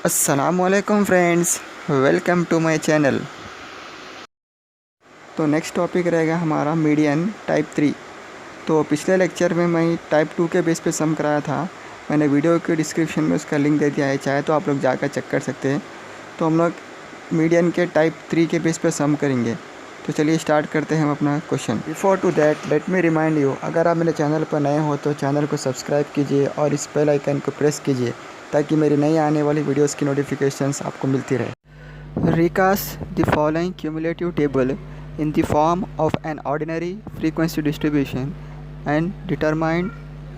अस्सलामुअलैकुम friends, welcome to my channel. तो next topic रहेगा हमारा मीडियन टाइप 3। तो पिछले लेक्चर में मैं टाइप 2 के बेस पे सम कराया था। मैंने वीडियो के डिस्क्रिप्शन में उसका लिंक दे दिया है, चाहे तो आप लोग जाकर चेक कर सकते हैं। तो हम लोग मीडियन के टाइप 3 के बेस पे सम करेंगे। तो चलिए स्टार्ट करते हैं हम अपना question. Before to that let me remind you, अगर आप मेरे चैनल पर नए हो तो चैनल को सब्सक्राइब कीजिए और इस बेल आइकन को प्रेस कीजिए ताकि मेरी नई आने वाली वीडियोस की नोटिफिकेशंस आपको मिलती रहे। Recast the following cumulative table in the form of an ordinary frequency distribution and determine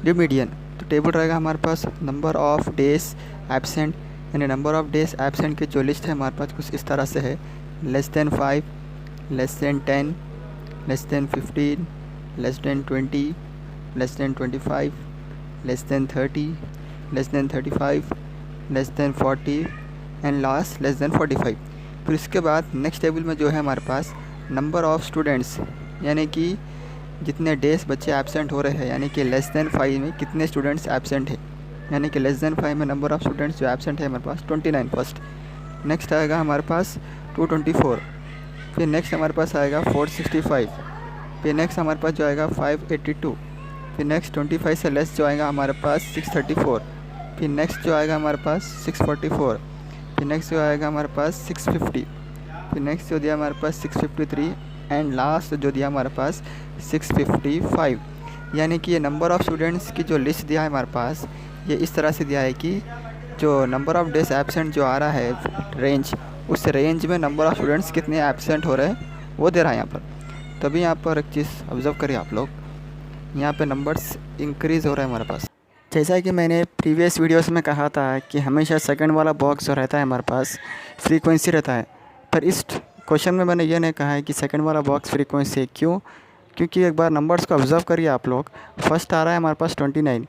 the median। तो टेबल रहेगा हमारे पास नंबर ऑफ डेज एबसेंट, यानी नंबर ऑफ डेज एबसेंट की जो लिस्ट है हमारे पास कुछ इस तरह से है: less than 5, less than 10, less than 15, less than 20, less than 25, less than 30, less than 35, less than 40 and last less than 45। फिर इसके बाद नेक्स्ट टेबल में जो है हमारे पास नंबर ऑफ़ स्टूडेंट्स, यानी कि जितने डेज बच्चे एब्सेंट हो रहे हैं, यानी कि लेस देन 5 में कितने स्टूडेंट्स एब्सेंट है, यानी कि लेस देन 5 में नंबर ऑफ़ स्टूडेंट्स जो एब्सेंट है हमारे पास 29 फर्स्ट। नेक्स्ट आएगा हमारे पास 224, फिर नेक्स्ट हमारे पास आएगा 465, फिर नेक्स्ट हमारे पास जो आएगा 582, फिर नेक्स्ट 25 से लेस जो आएगा हमारे पास 634, फिर नेक्स्ट जो आएगा हमारे पास 644, फिर नेक्स्ट जो आएगा हमारे पास 650, फिर नेक्स्ट जो दिया हमारे पास 653 एंड लास्ट जो दिया हमारे पास 655। यानी कि ये नंबर ऑफ़ स्टूडेंट्स की जो लिस्ट दिया है हमारे पास, ये इस तरह से दिया है कि जो नंबर ऑफ़ डेज एब्सेंट जो आ रहा है रेंज, उस रेंज में नंबर ऑफ़ स्टूडेंट्स कितने एब्सेंट हो रहे हैं वो दे रहा है यहाँ पर। तभी यहाँ पर एक चीज़ ऑब्ज़र्व करिए आप लोग, यहाँ पे नंबर्स इंक्रीज़ हो रहे हैं हमारे पास। जैसा कि मैंने प्रीवियस वीडियोस में कहा था कि हमेशा सेकंड वाला बॉक्स जो रहता है हमारे पास फ्रीक्वेंसी रहता है, पर इस क्वेश्चन में मैंने ये नहीं कहा है कि सेकंड वाला बॉक्स फ्रीक्वेंसी है। क्यों? क्योंकि एक बार नंबर्स को ऑब्ज़र्व करिए आप लोग। फर्स्ट आ रहा है हमारे पास 29,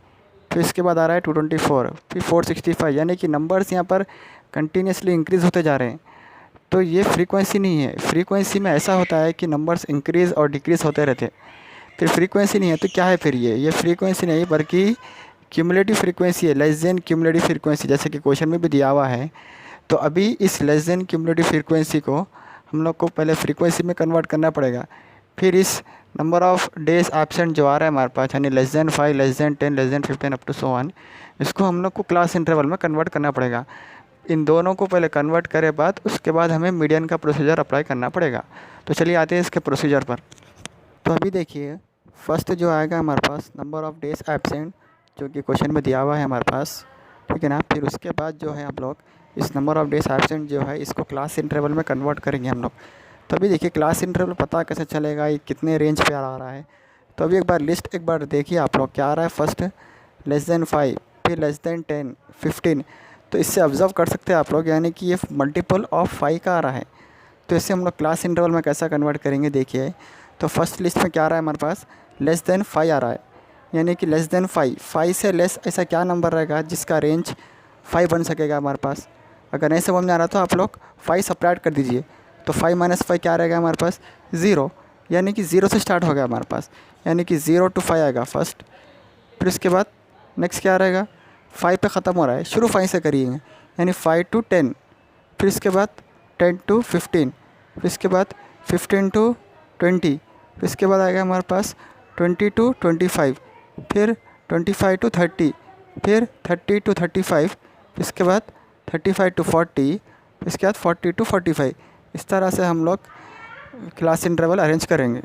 फिर इसके बाद आ रहा है 224, फिर 465, यानी कि नंबर्स यहाँ पर कंटिन्यूसली इंक्रीज़ होते जा रहे हैं। तो ये फ्रीक्वेंसी नहीं है। फ्रीक्वेंसी में ऐसा होता है कि नंबर्स इंक्रीज़ और डिक्रीज़ होते रहते हैं। फिर फ्रीक्वेंसी नहीं है तो क्या है फिर? ये फ्रीक्वेंसी नहीं बल्कि क्यूमुलेटिव फ्रीक्वेंसी है, लेस देन क्यूमुलेटिव फ्रीक्वेंसी, जैसे कि क्वेश्चन में भी दिया हुआ है। तो अभी इस लेस देन क्यूमुलेटिव फ्रीक्वेंसी को हम लोग को पहले फ्रीक्वेंसी में कन्वर्ट करना पड़ेगा। फिर इस नंबर ऑफ़ डेज एब्सेंट जो आ रहा है हमारे पास, यानी less than 5, less than 10, less than 15 up to so on, इसको हम लोग को क्लास इंटरवल में कन्वर्ट करना पड़ेगा। इन दोनों को पहले कन्वर्ट करे बाद उसके बाद हमें मीडियन का प्रोसीजर अप्लाई करना पड़ेगा। तो चलिए आते हैं इसके प्रोसीजर पर। तो अभी देखिए, फर्स्ट जो आएगा हमारे पास नंबर ऑफ़ डेज एब्सेंट, जो कि क्वेश्चन में दिया हुआ है हमारे पास, ठीक है ना। फिर उसके बाद जो है हम लोग इस नंबर ऑफ़ डेज एब्सेंट जो है इसको क्लास इंटरवल में कन्वर्ट करेंगे हम लोग। तो अभी देखिए क्लास इंटरवल पता कैसे चलेगा, ये कितने रेंज पे आ रहा है। तो अभी एक बार लिस्ट एक बार देखिए आप लोग, क्या आ रहा है। फर्स्ट लेस देन 5, फिर लेस देन 10, 15। तो इससे ऑब्ज़र्व कर सकते हैं आप लोग, यानी कि ये मल्टीपल ऑफ 5 का आ रहा है। तो इससे हम लोग क्लास इंटरवल में कैसा कन्वर्ट करेंगे देखिए। तो फर्स्ट लिस्ट में क्या आ रहा है हमारे पास, लेस देन 5 आ रहा है, यानी कि लेस देन 5 से लेस ऐसा क्या नंबर रहेगा जिसका रेंज 5 बन सकेगा हमारे पास। अगर नहीं समझ में आ रहा तो आप लोग 5 सब्ट्रैक्ट कर दीजिए। तो 5 - 5 क्या रहेगा हमारे पास, 0, यानी कि 0 से स्टार्ट हो गया हमारे पास, यानी कि 0 to 5 आएगा फर्स्ट। फिर उसके बाद नेक्स्ट क्या रहेगा, 5 पे ख़त्म हो रहा है, शुरू 5 से करिए, यानी 5 to 10। फिर इसके बाद 10 to 15, फिर इसके बाद 15 to 20, फिर इसके बाद आएगा हमारे पास 20 to 25, फिर 25 to 30, फिर 30 to 35, इसके बाद 35 to 40, इसके बाद 40 to 45। इस तरह से हम लोग क्लास इंटरवल अरेंज करेंगे।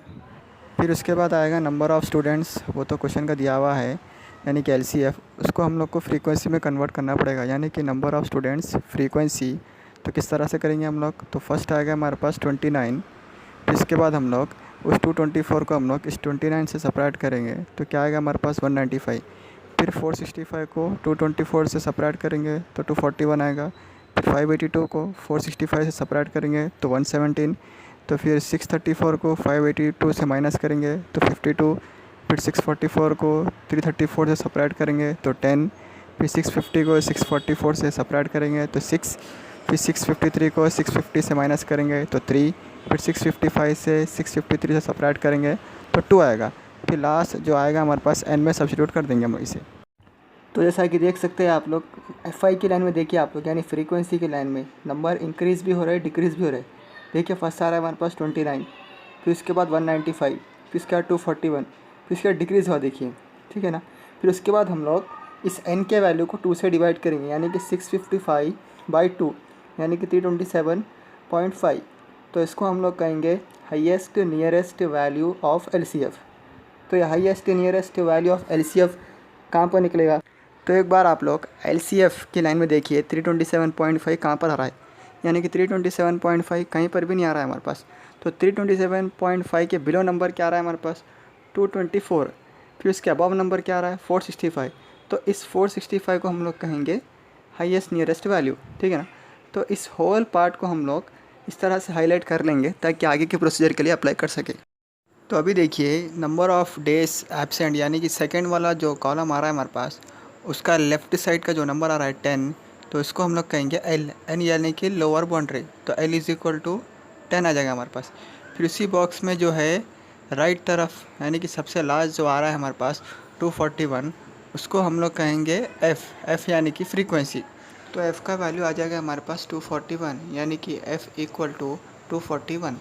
फिर उसके बाद आएगा नंबर ऑफ़ स्टूडेंट्स, वो तो क्वेश्चन का दिया हुआ है, यानी कि LCF। उसको हम लोग को फ्रीक्वेंसी में कन्वर्ट करना पड़ेगा, यानी कि नंबर ऑफ़ स्टूडेंट्स फ्रीक्वेंसी। तो किस तरह से करेंगे हम लोग, तो फर्स्ट आएगा हमारे पास 29, फिर इसके बाद हम लोग उस 224 को हम लोग इस 29 से सेपरेट करेंगे तो क्या आएगा हमारे पास 195। फिर 465 को 224 से सेपरेट करेंगे तो 241 आएगा। फिर 582 को 465 से सेपरेट करेंगे तो 117। तो फिर 634 को 582 से माइनस करेंगे तो 52। फिर 644 को 334 से सेपरेट करेंगे तो 10। फिर 650 को 644 से सेपरेट करेंगे तो 6। फिर 653 को 650 से माइनस करेंगे तो 3। फिर 655 से 653 से सेपरेट करेंगे तो 2 आएगा। फिर लास्ट जो आएगा हमारे पास n में सब्स्टिट्यूट कर देंगे हम इसे। तो जैसा कि देख सकते हैं आप लोग, FI की लाइन में देखिए आप लोग, यानी फ्रीक्वेंसी की लाइन में नंबर इंक्रीज़ भी हो रहा है, डिक्रीज़ भी हो रहा है। देखिए फर्स्ट आ रहा है हमारे पास 29, फिर उसके बाद 195, फिर उसके बाद 241, फिर उसके बाद डिक्रीज़ हुआ देखिए, ठीक है ना। फिर उसके बाद हम लोग इस n के वैल्यू को 2 से डिवाइड करेंगे, यानी कि 655/2, यानी कि 327.5। तो इसको हम लोग कहेंगे highest nearest value of LCF। तो ये highest nearest value of LCF कहाँ पर निकलेगा? तो एक बार आप लोग LCF की लाइन में देखिए 327.5 कहाँ पर आ रहा है, यानी कि 327.5 कहीं पर भी नहीं आ रहा है हमारे पास। तो 327.5 के बिलो नंबर क्या आ रहा है हमारे पास? 224। फिर उसके अबव नंबर क्या आ रहा है? 465। तो इस 465 को हम लोग कहेंगे हाईएस्ट नियरेस्ट वैल्यू, ठीक है ना। तो इस होल पार्ट को हम लोग इस तरह से हाईलाइट कर लेंगे ताकि आगे के प्रोसीजर के लिए अप्लाई कर सके। तो अभी देखिए नंबर ऑफ़ डेज एब्सेंट, यानी कि सेकंड वाला जो कॉलम आ रहा है हमारे पास, उसका लेफ़्ट साइड का जो नंबर आ रहा है 10, तो इसको हम लोग कहेंगे एन यानी कि लोअर बाउंड्री। तो L इज़ इक्वल टू 10 आ जाएगा हमारे पास। फिर उसी बॉक्स में जो है राइट तरफ, यानी कि सबसे लास्ट जो आ रहा है हमारे पास 241, उसको हम लोग कहेंगे F यानी कि फ्रीक्वेंसी। तो F का वैल्यू आ जाएगा हमारे पास 241, यानी कि F इक्वल टू 241।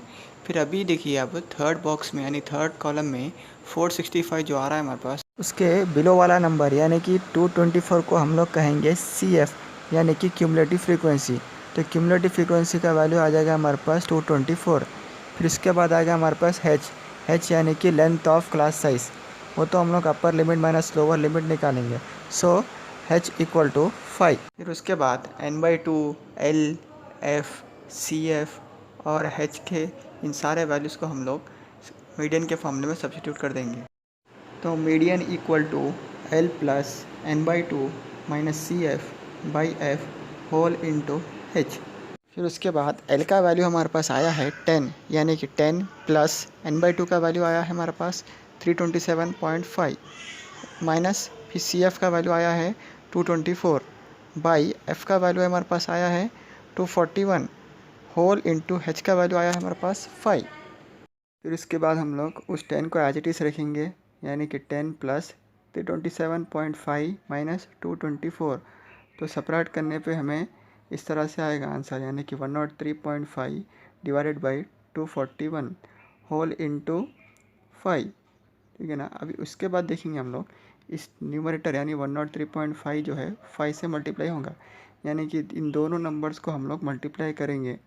फिर अभी देखिए अब थर्ड बॉक्स में, यानी थर्ड कॉलम में 465 जो आ रहा है हमारे पास, उसके बिलो वाला नंबर यानी कि 224 को हम लोग कहेंगे CF, यानी कि क्यूमुलेटिव फ्रीक्वेंसी। तो क्यूमुलेटिव फ्रीक्वेंसी का वैल्यू आ जाएगा हमारे पास 224। फिर इसके बाद आएगा हमारे पास H यानी कि लेंथ ऑफ क्लास साइज़। वो तो हम लोग upper limit minus lower limit निकालेंगे। सो H इक्वल टू 5। फिर उसके बाद N/2 L F CF और H के इन सारे वैल्यूज़ को हम लोग मीडियन के फॉर्मूले में सब्स्टिट्यूट कर देंगे। तो median equal to L plus N/2 minus CF/F whole into H। फिर उसके बाद L का वैल्यू हमारे पास आया है 10, यानी कि 10 प्लस N/2 का वैल्यू आया है हमारे पास 327.5 माइनस, फिर CF का वैल्यू आया है 224 बाई F का वैल्यू हमारे पास आया है 241 होल इंटू H का वैल्यू आया है हमारे पास 5। फिर इसके बाद हम लोग उस 10 को एज इट इज़ रखेंगे, यानी कि 10 प्लस 327.5 माइनस 224। तो सेपरेट करने पे हमें इस तरह से आएगा आंसर, यानी कि 103.5 डिवाइडेड बाई 241 होल इंटू 5, ठीक है ना। अभी उसके बाद देखेंगे हम लोग इस न्यूमरेटर यानी 103.5 जो है 5 से मल्टीप्लाई होगा, यानी कि इन दोनों नंबर्स को हम लोग मल्टीप्लाई करेंगे।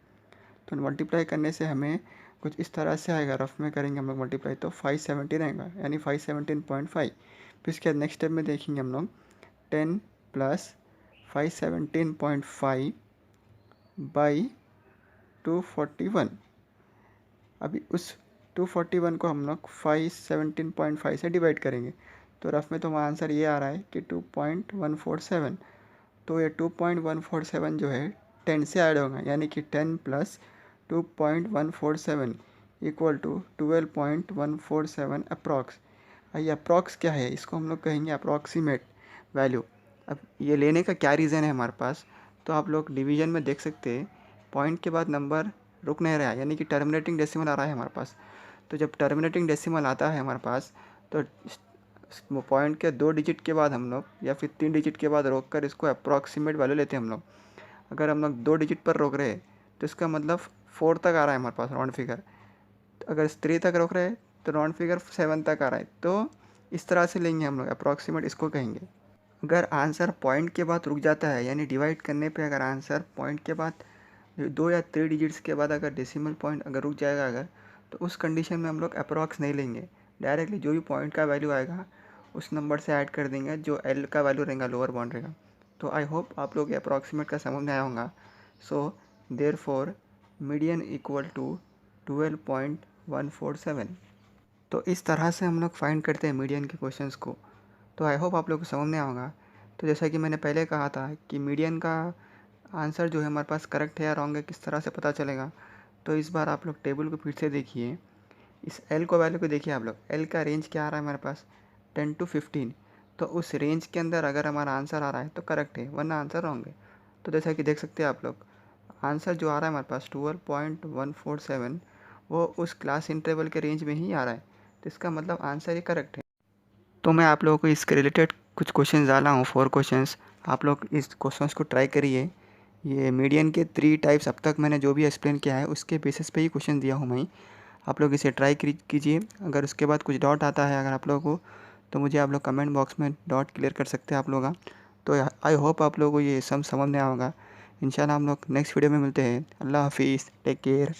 तो मल्टीप्लाई करने से हमें कुछ इस तरह से आएगा, रफ में करेंगे हम लोग मल्टीप्लाई तो 517 आएगा, यानी 517.5। फिर इसके बाद नेक्स्ट स्टेप में देखेंगे हम लोग 10 प्लस 517.5 बाई 241। अभी उस 241 को हम लोग 517.5 से डिवाइड करेंगे, तो रफ में तो हमारा आंसर ये आ रहा है कि 2.147। तो ये 2.147 जो है 10 से ऐड होगा, यानी कि 10 प्लस 2.147 इक्वल टू 12.147 अप्रॉक्स। ये अप्रॉक्स क्या है, इसको हम लोग कहेंगे अप्रॉक्सीमेट वैल्यू। अब ये लेने का क्या रीज़न है हमारे पास, तो आप लोग डिवीजन में देख सकते हैं पॉइंट के बाद नंबर रुक नहीं रहा है, यानी कि टर्मिनेटिंग डेसिमल आ रहा है हमारे पास। तो जब टर्मिनेटिंग डेसिमल आता है हमारे पास, तो पॉइंट के 2 डिजिट के बाद हम लोग या फिर 3 डिजिट के बाद रोक कर इसको अप्रॉक्सीमेट वैल्यू लेते हैं हम लोग। अगर हम लोग 2 डिजिट पर रोक रहे हैं तो इसका मतलब 4 तक आ रहा है हमारे पास राउंड फिगर। अगर 3 तक रोक रहे हैं तो राउंड फिगर 7 तक आ रहा है। तो इस तरह से लेंगे हम लोग, अप्रॉक्सीमेट इसको कहेंगे। अगर आंसर पॉइंट के बाद रुक जाता है, यानी डिवाइड करने पे अगर आंसर पॉइंट के बाद 2 या 3 डिजिट्स के बाद अगर डेसिमल पॉइंट अगर रुक जाएगा अगर, तो उस कंडीशन में हम लोग अप्रॉक्स नहीं लेंगे, डायरेक्टली जो भी पॉइंट का वैल्यू आएगा उस नंबर से ऐड कर देंगे जो L का वैल्यू रहेगा लोअर बाउंड रहेगा। तो आई होप आप लोग ये अप्रॉक्सीमेट का समझ में आया होगा। So therefore median equal to 12.147। तो इस तरह से हम लोग फाइंड करते हैं मीडियन के क्वेश्चंस को। तो आई होप आप लोग को समझ में आया होगा। तो जैसा कि मैंने पहले कहा था कि मीडियन का आंसर जो है हमारे पास करेक्ट है या रॉन्ग है किस तरह से पता चलेगा, तो इस बार आप लोग टेबल को फिर से देखिए, इस L को वैल्यू को देखिए आप लोग। L का रेंज क्या आ रहा है हमारे पास 10 to 15। तो उस रेंज के अंदर अगर हमारा आंसर आ रहा है तो करेक्ट है, वरना आंसर रॉन्ग है। तो जैसा कि देख सकते हैं आप लोग, आंसर जो आ रहा है हमारे पास 12.147 वो उस क्लास इंटरवल के रेंज में ही आ रहा है, तो इसका मतलब आंसर ही करेक्ट है। तो मैं आप लोगों को इसके रिलेटेड कुछ क्वेश्चंस डाला हूँ, 4 क्वेश्चंस। आप लोग इस क्वेश्चंस को ट्राई करिए। ये मीडियन के 3 टाइप्स अब तक मैंने जो भी एक्सप्लेन किया है उसके बेसिस पे ही क्वेश्चन दिया हूँ मैं। आप लोग इसे ट्राई कीजिए। अगर उसके बाद कुछ डाउट आता है अगर आप लोगों को, तो मुझे आप लोग कमेंट बॉक्स में डाउट क्लियर कर सकते हैं आप लोग। तो आई होप आप लोगों को ये सब समझ में आया होगा। इंशाल्लाह हम लोग नेक्स्ट वीडियो में मिलते हैं। अल्लाह हाफिज़, टेक केयर।